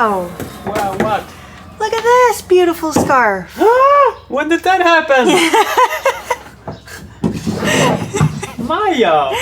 Wow! Wow, what? Look at this beautiful scarf. When did that happen? Maya!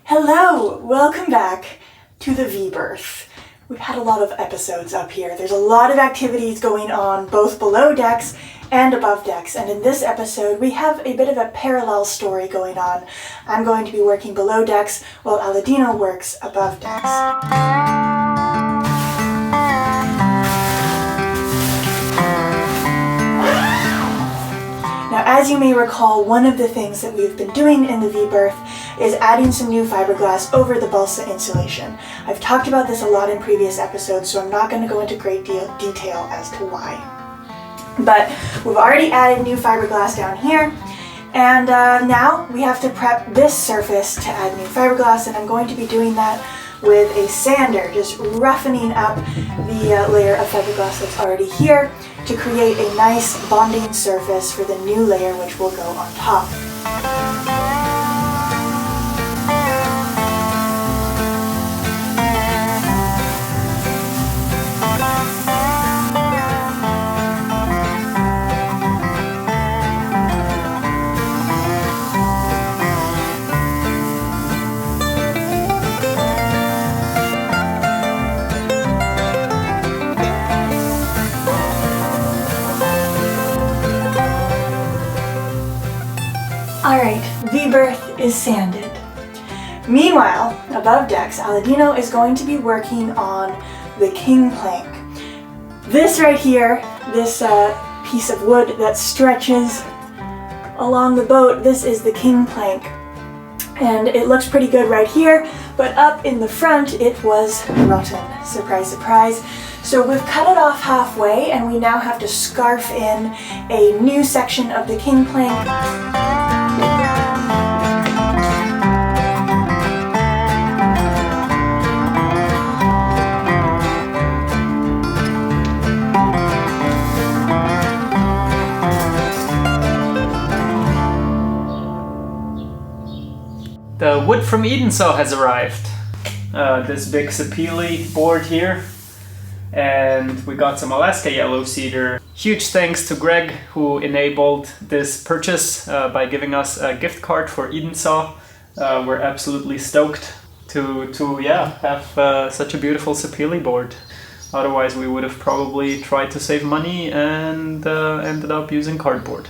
Hello, welcome back to the V-Berth. We've had a lot of episodes up here. There's a lot of activities going on both below decks and above decks, and in this episode we have a bit of a parallel story going on. I'm going to be working below decks while Aladino works above decks. Now, as you may recall, one of the things that we've been doing in the V-Berth is adding some new fiberglass over the balsa insulation. I've talked about this a lot in previous episodes, so I'm not going to go into great detail as to why. But we've already added new fiberglass down here, and now we have to prep this surface to add new fiberglass, and I'm going to be doing that with a sander, just roughening up the layer of fiberglass that's already here to create a nice bonding surface for the new layer which will go on top. Alright, V-Berth is sanded. Meanwhile, above decks, Aladino is going to be working on the king plank. This right here, this piece of wood that stretches along the boat, this is the king plank. And it looks pretty good right here, but up in the front it was rotten. Surprise, surprise. So we've cut it off halfway and we now have to scarf in a new section of the king plank. The wood from Edensaw has arrived. This big sapele board here. And we got some Alaska yellow cedar. Huge thanks to Greg who enabled this purchase by giving us a gift card for Edensaw. We're absolutely stoked to have such a beautiful sapele board. Otherwise we would have probably tried to save money and ended up using cardboard.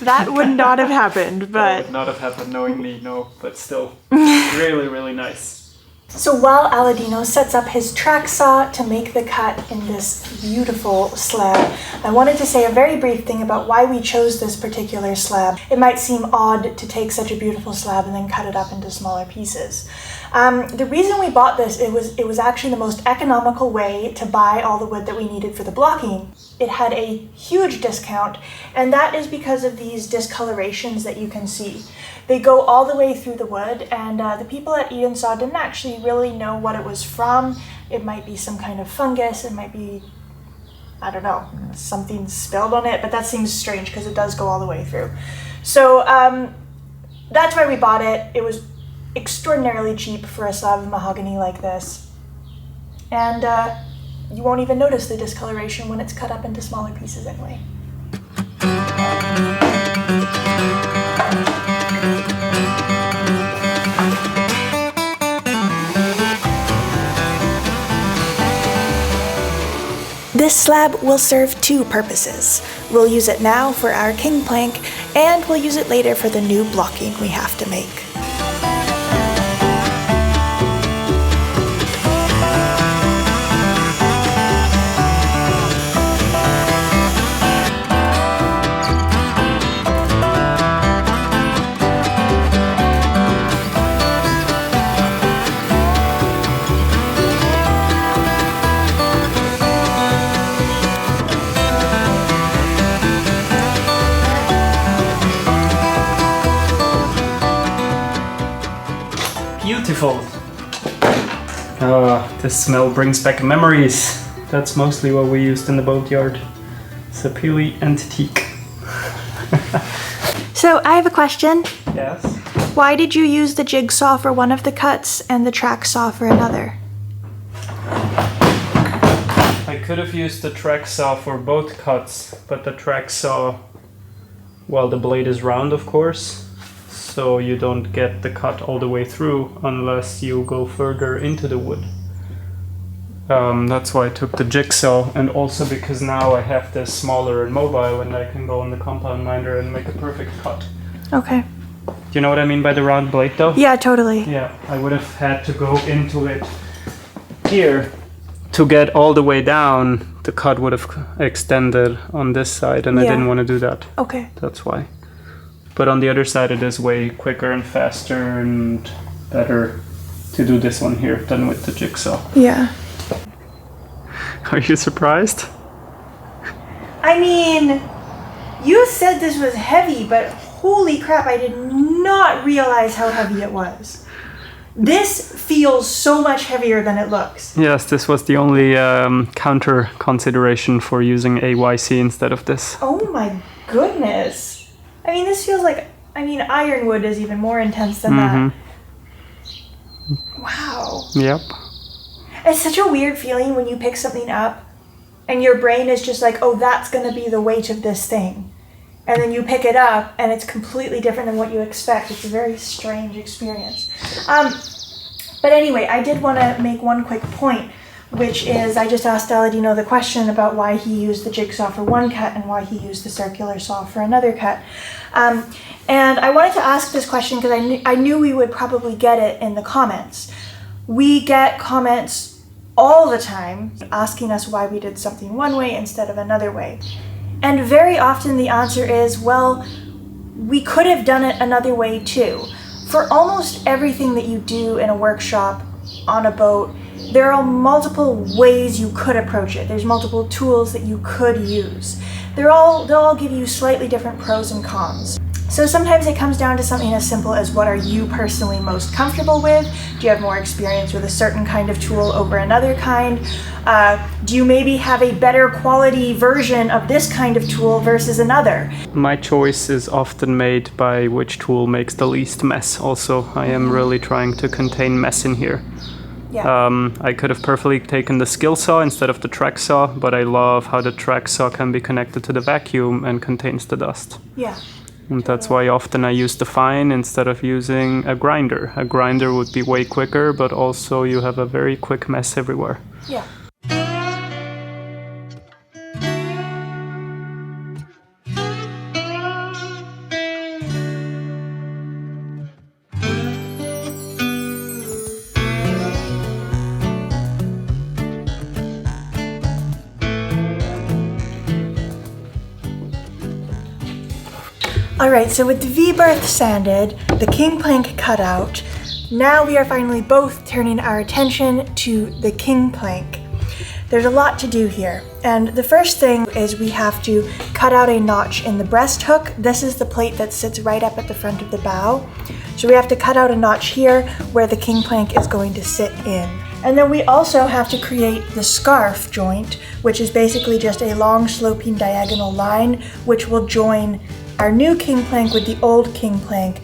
That would not have happened, but... That would not have happened knowingly, no, but still really, really nice. So while Aladino sets up his track saw to make the cut in this beautiful slab, I wanted to say a very brief thing about why we chose this particular slab. It might seem odd to take such a beautiful slab and then cut it up into smaller pieces. The reason we bought this, it was actually the most economical way to buy all the wood that we needed for the blocking. It had a huge discount, and that is because of these discolorations that you can see. They go all the way through the wood, and the people at Edensaw didn't actually really know what it was from. It might be some kind of fungus, it might be, I don't know, something spilled on it, but that seems strange because it does go all the way through. So that's why we bought it. It was extraordinarily cheap for a slab of mahogany like this. And you won't even notice the discoloration when it's cut up into smaller pieces anyway. This slab will serve two purposes. We'll use it now for our king plank, and we'll use it later for the new blocking we have to make. beautiful. This smell brings back memories. That's mostly what we used in the boatyard. Sapele Antique. So I have a question. Yes? Why did you use the jigsaw for one of the cuts and the track saw for another? I could have used the track saw for both cuts, but the track saw, well, the blade is round, of course, so you don't get the cut all the way through unless you go further into the wood. That's why I took the jigsaw, and also because now I have this smaller and mobile and I can go on the compound minder and make a perfect cut. Okay. Do you know what I mean by the round blade though? Yeah, totally. Yeah, I would have had to go into it here. To get all the way down, the cut would have extended on this side, and I didn't want to do that. Okay. That's why. But on the other side, it is way quicker and faster and better to do this one here than with the jigsaw. Yeah. Are you surprised? I mean, you said this was heavy, but holy crap, I did not realize how heavy it was. This feels so much heavier than it looks. Yes, this was the only counter consideration for using AYC instead of this. Oh my goodness. I mean, this feels like, ironwood is even more intense than that. Wow. Yep. It's such a weird feeling when you pick something up and your brain is just like, oh, that's going to be the weight of this thing. And then you pick it up and it's completely different than what you expect. It's a very strange experience. But anyway, I did want to make one quick point, which is I just asked Aladino the question about why he used the jigsaw for one cut and why he used the circular saw for another cut. And I wanted to ask this question because I knew we would probably get it in the comments. We get comments all the time asking us why we did something one way instead of another way. And very often the answer is, well, we could have done it another way too. For almost everything that you do in a workshop on a boat, there are multiple ways you could approach it. There's multiple tools that you could use. They'll all give you slightly different pros and cons. So sometimes it comes down to something as simple as what are you personally most comfortable with? Do you have more experience with a certain kind of tool over another kind? Do you maybe have a better quality version of this kind of tool versus another? My choice is often made by which tool makes the least mess. Also, I am really trying to contain mess in here. Yeah. I could have perfectly taken the skill saw instead of the track saw, but I love how the track saw can be connected to the vacuum and contains the dust. Yeah. And that's why often I use the fine instead of using a grinder. A grinder would be way quicker, but also you have a very quick mess everywhere. Yeah. Alright, so with the V-berth sanded, the king plank cut out, now we are finally both turning our attention to the king plank. There's a lot to do here, and the first thing is we have to cut out a notch in the breast hook. This is the plate that sits right up at the front of the bow. So we have to cut out a notch here where the king plank is going to sit in. And then we also have to create the scarf joint, which is basically just a long sloping diagonal line, which will join our new king plank with the old king plank,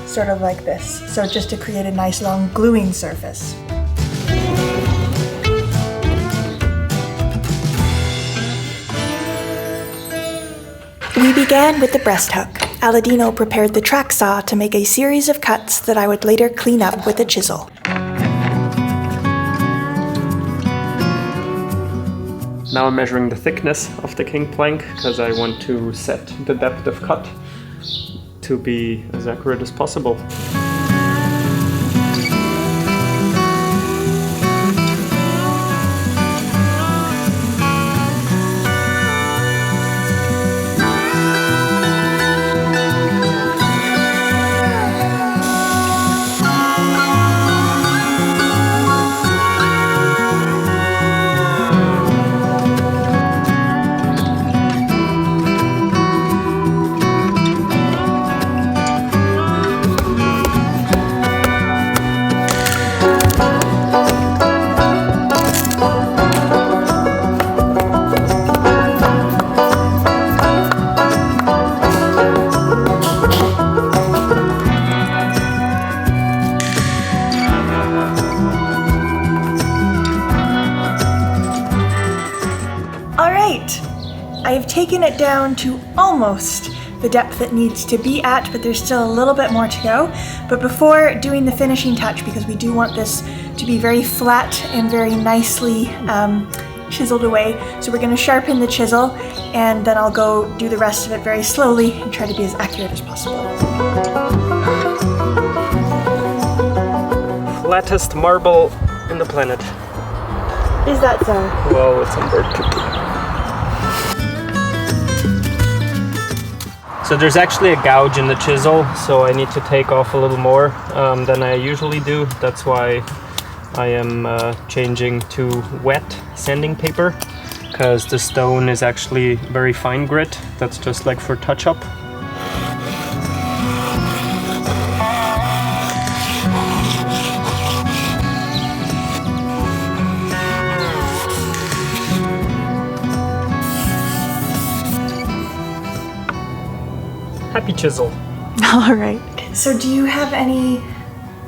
sort of like this. So just to create a nice long gluing surface. We began with the breast hook. Aladino prepared the track saw to make a series of cuts that I would later clean up with a chisel. Now I'm measuring the thickness of the king plank because I want to set the depth of cut to be as accurate as possible. it down to almost the depth it needs to be at, but there's still a little bit more to go. But before doing the finishing touch, because we do want this to be very flat and very nicely chiseled away, so we're going to sharpen the chisel, and then I'll go do the rest of it very slowly and try to be as accurate as possible. Flattest marble in the planet. Is that so? Well, it's on bird cookie. So there's actually a gouge in the chisel, so I need to take off a little more than I usually do. That's why I am changing to wet sanding paper, because the stone is actually very fine grit. That's just like for touch-up. Happy chisel. All right. So do you have any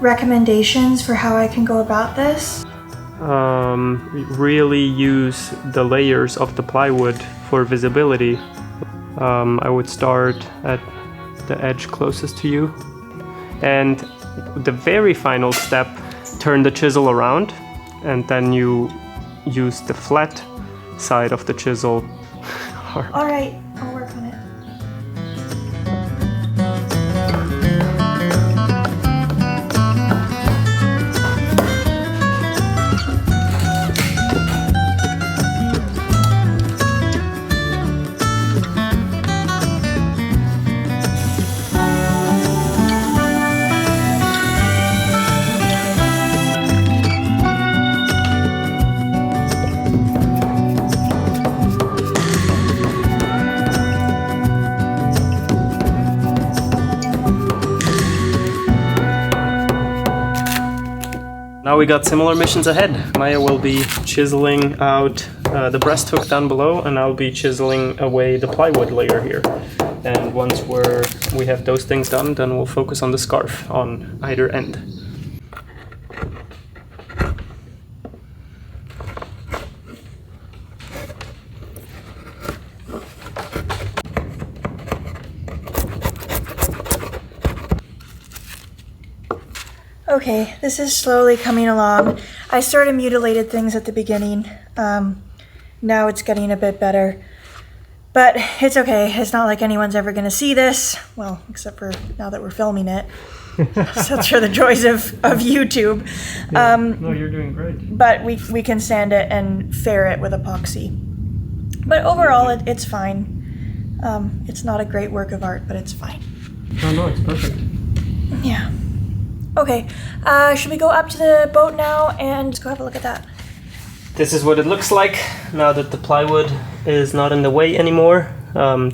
recommendations for how I can go about this? Really use the layers of the plywood for visibility. I would start at the edge closest to you, and the very final step, turn the chisel around, and then you use the flat side of the chisel. All right, I'll work on it. Now we got similar missions ahead. Maya will be chiseling out the breast hook down below, and I'll be chiseling away the plywood layer here. And once we have those things done, then we'll focus on the scarf on either end. Okay, this is slowly coming along. I sort of mutilated things at the beginning. Now it's getting a bit better. But it's okay. It's not like anyone's ever going to see this. Well, except for now that we're filming it. So that's for the joys of YouTube. Yeah. No, you're doing great. But we can sand it and fair it with epoxy. But overall, it's fine. It's not a great work of art, but it's fine. Oh no, it's perfect. Yeah. Okay, should we go up to the boat now and just go have a look at that? This is what it looks like now that the plywood is not in the way anymore.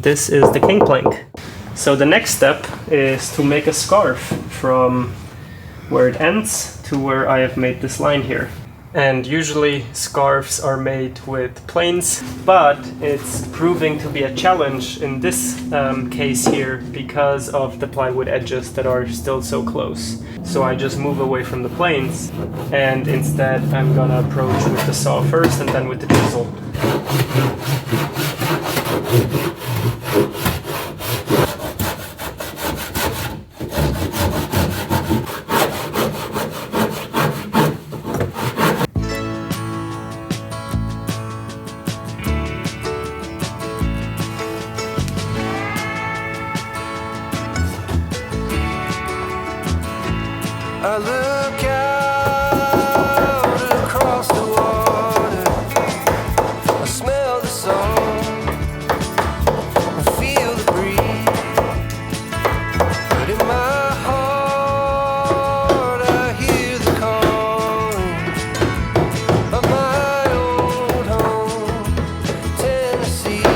This is the king plank. So the next step is to make a scarf from where it ends to where I have made this line here. And usually scarves are made with planes, but it's proving to be a challenge in this case here because of the plywood edges that are still so close. So I just move away from the planes, and instead I'm gonna approach with the saw first and then with the chisel. I look out across the water, I smell the sun, I feel the breeze, but in my heart I hear the calling of my old home, Tennessee.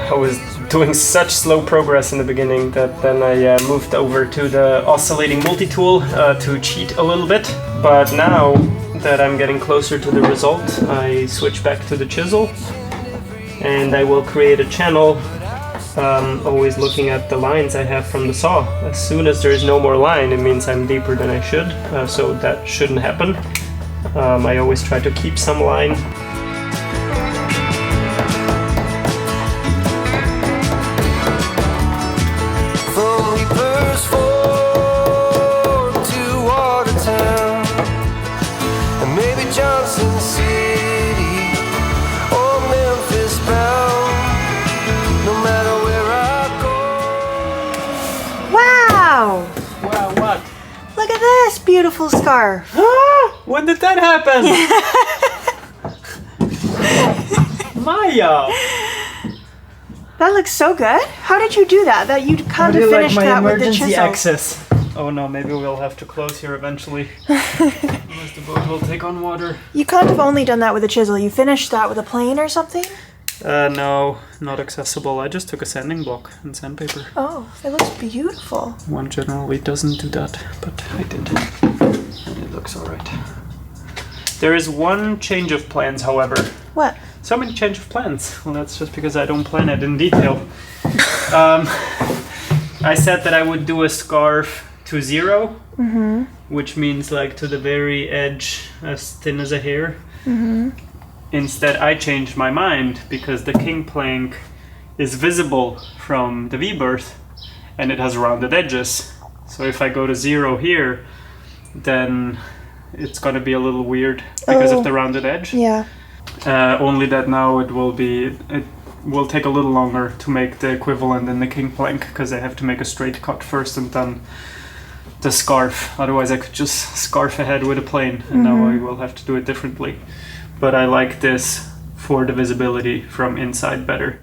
I was doing such slow progress in the beginning that then I moved over to the oscillating multi-tool to cheat a little bit. But now that I'm getting closer to the result, I switch back to the chisel and I will create a channel, always looking at the lines I have from the saw. As soon as there is no more line, it means I'm deeper than I should, so that shouldn't happen. I always try to keep some line. Fully burst forward to Watertown, and maybe Johnson City or Memphis bound. No matter where I go. Wow! Wow, what? Look at this beautiful scarf. When did that happen? Maya! That looks so good. How did you do that? That you kind of finished that with the chisel. access. Oh no, maybe we'll have to close here eventually. Unless the boat will take on water. You can't have only done that with a chisel. You finished that with a plane or something? No, not accessible. I just took a sanding block and sandpaper. Oh, it looks beautiful. One generally doesn't do that, but I did. And it looks alright. There is one change of plans, however. What? So many change of plans. Well, that's just because I don't plan it in detail. I said that I would do a scarf to 0, which means like to the very edge, as thin as a hair. Instead, I changed my mind because the king plank is visible from the V-berth and it has rounded edges. So if I go to 0 here, then it's gonna be a little weird because of the rounded edge. Yeah. Only that now it will take a little longer to make the equivalent in the king plank because I have to make a straight cut first and then the scarf. Otherwise I could just scarf ahead with a plane, and now I will have to do it differently. But I like this for the visibility from inside better.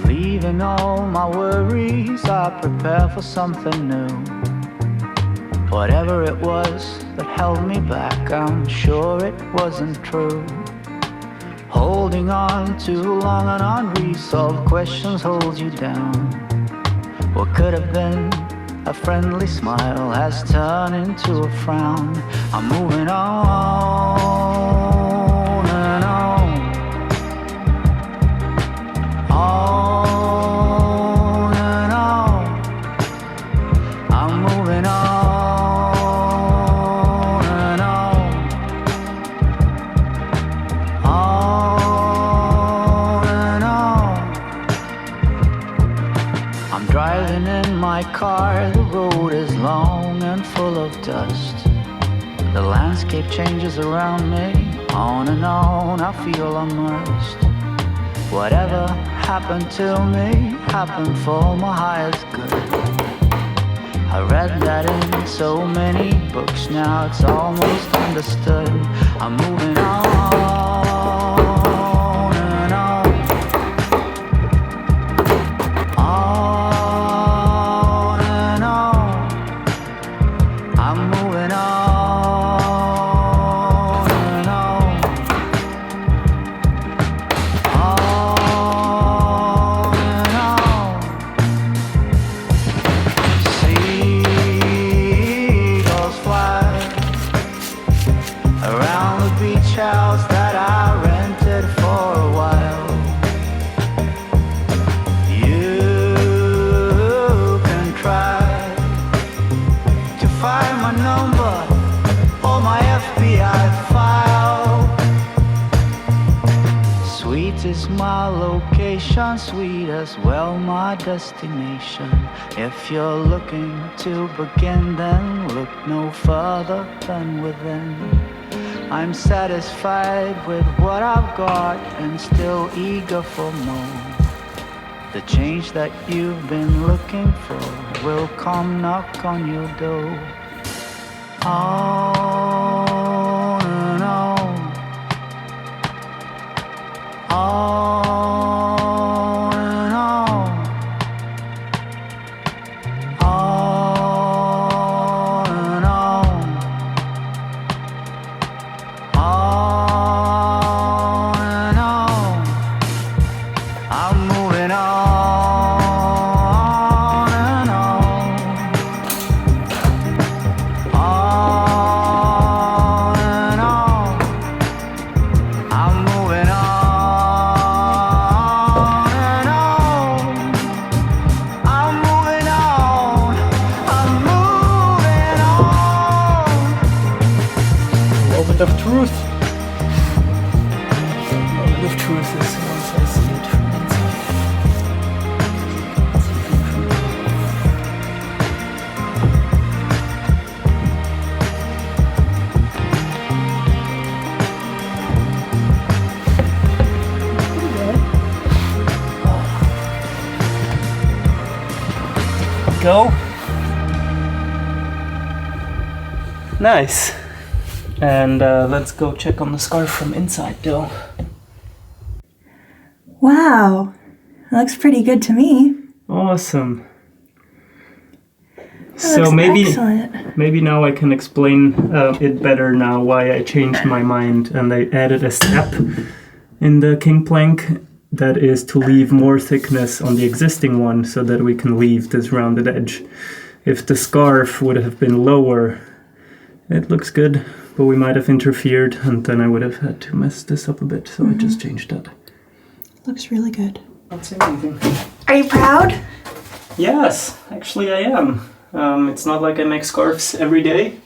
Leaving all my worries, I prepare for something new. Whatever it was that held me back, I'm sure it wasn't true. Holding on too long on unresolved questions holds you down. What could have been a friendly smile has turned into a frown. I'm moving on and on. On and on, I'm moving on and on, on and on. I'm driving in my car, the road is long and full of dust. The landscape changes around me, on and on, I feel immersed. Whatever happened to me happened for my highest good. I read that in so many books, now it's almost understood. I'm moving on and on, on and on. I'm moving on and on. Seagulls fly around the beach house that I rented for a while. You can try to find my number or my FBI file. Sweet is my location, sweet as well my destination. If you're looking to begin, then look no further than within. I'm satisfied with what I've got and still eager for more. The change that you've been looking for will come knock on your door. On and on, on and on, on and on, on and on. I'm moving on. moment of truth. The moment of truth is once I see it from inside. Go. Nice. And let's go check on the scarf from inside, though. Wow, it looks pretty good to me. Awesome. That So looks maybe excellent. maybe now I can explain it better now why I changed my mind and I added a step in the king plank that is to leave more thickness on the existing one so that we can leave this rounded edge. If the scarf would have been lower, it looks good, but we might have interfered and then I would have had to mess this up a bit, so I just changed that. Looks really good. Not saying anything. Are you proud? Yes, actually I am. It's not like I make scarves every day,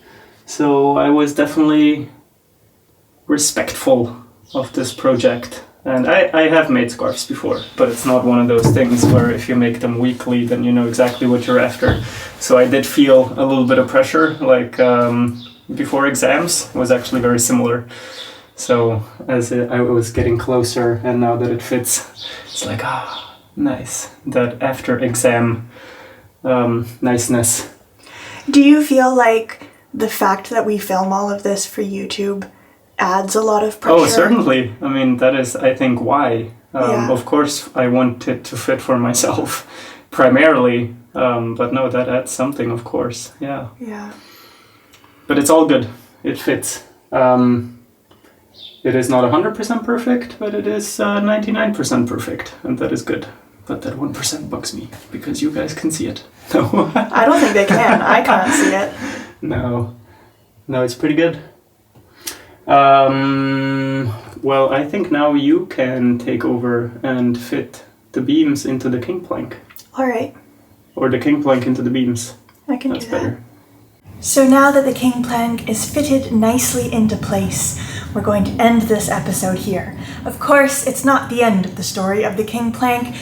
so I was definitely respectful of this project. And I have made scarves before, but it's not one of those things where if you make them weekly, then you know exactly what you're after. So I did feel a little bit of pressure, like before exams was actually very similar. So as I was getting closer and now that it fits, it's like, nice. That after exam niceness. Do you feel like the fact that we film all of this for YouTube adds a lot of pressure? Oh, certainly. I mean, that is, I think, why. Yeah. Of course, I want it to fit for myself primarily, but no, that adds something, of course. Yeah. Yeah. But it's all good. It fits. It is not 100% perfect, but it is 99% perfect, and that is good. But that 1% bugs me, because you guys can see it. No. I don't think they can. I can't see it. No. No, it's pretty good. Well, I think now you can take over and fit the beams into the king plank. All right. Or the king plank into the beams. I can That's do that. better. So now that the king plank is fitted nicely into place, we're going to end this episode here. Of course, it's not the end of the story of the king plank.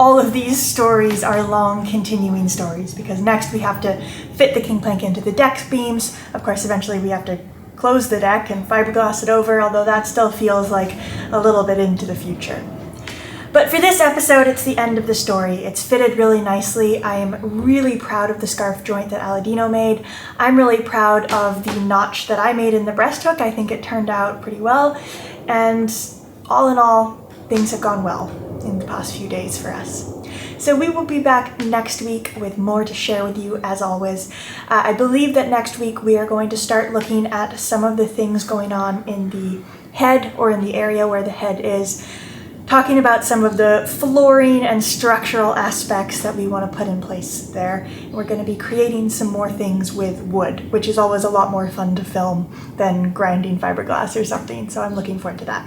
All of these stories are long continuing stories because next we have to fit the king plank into the deck beams. Of course, eventually we have to close the deck and fiberglass it over, although that still feels like a little bit into the future. But for this episode, it's the end of the story. It's fitted really nicely. I am really proud of the scarf joint that Aladino made. I'm really proud of the notch that I made in the breast hook. I think it turned out pretty well. And all in all, things have gone well in the past few days for us. So we will be back next week with more to share with you as always. I believe that next week we are going to start looking at some of the things going on in the head or in the area where the head is, talking about some of the flooring and structural aspects that we want to put in place there. We're going to be creating some more things with wood, which is always a lot more fun to film than grinding fiberglass or something, so I'm looking forward to that.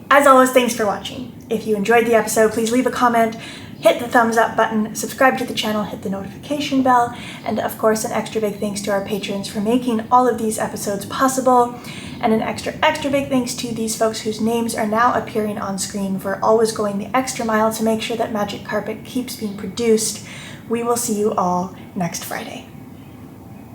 As always, thanks for watching. If you enjoyed the episode, please leave a comment, hit the thumbs up button, subscribe to the channel, hit the notification bell, and of course an extra big thanks to our patrons for making all of these episodes possible, and an extra big thanks to these folks whose names are now appearing on screen for always going the extra mile to make sure that Magic Carpet keeps being produced. We will see you all next Friday.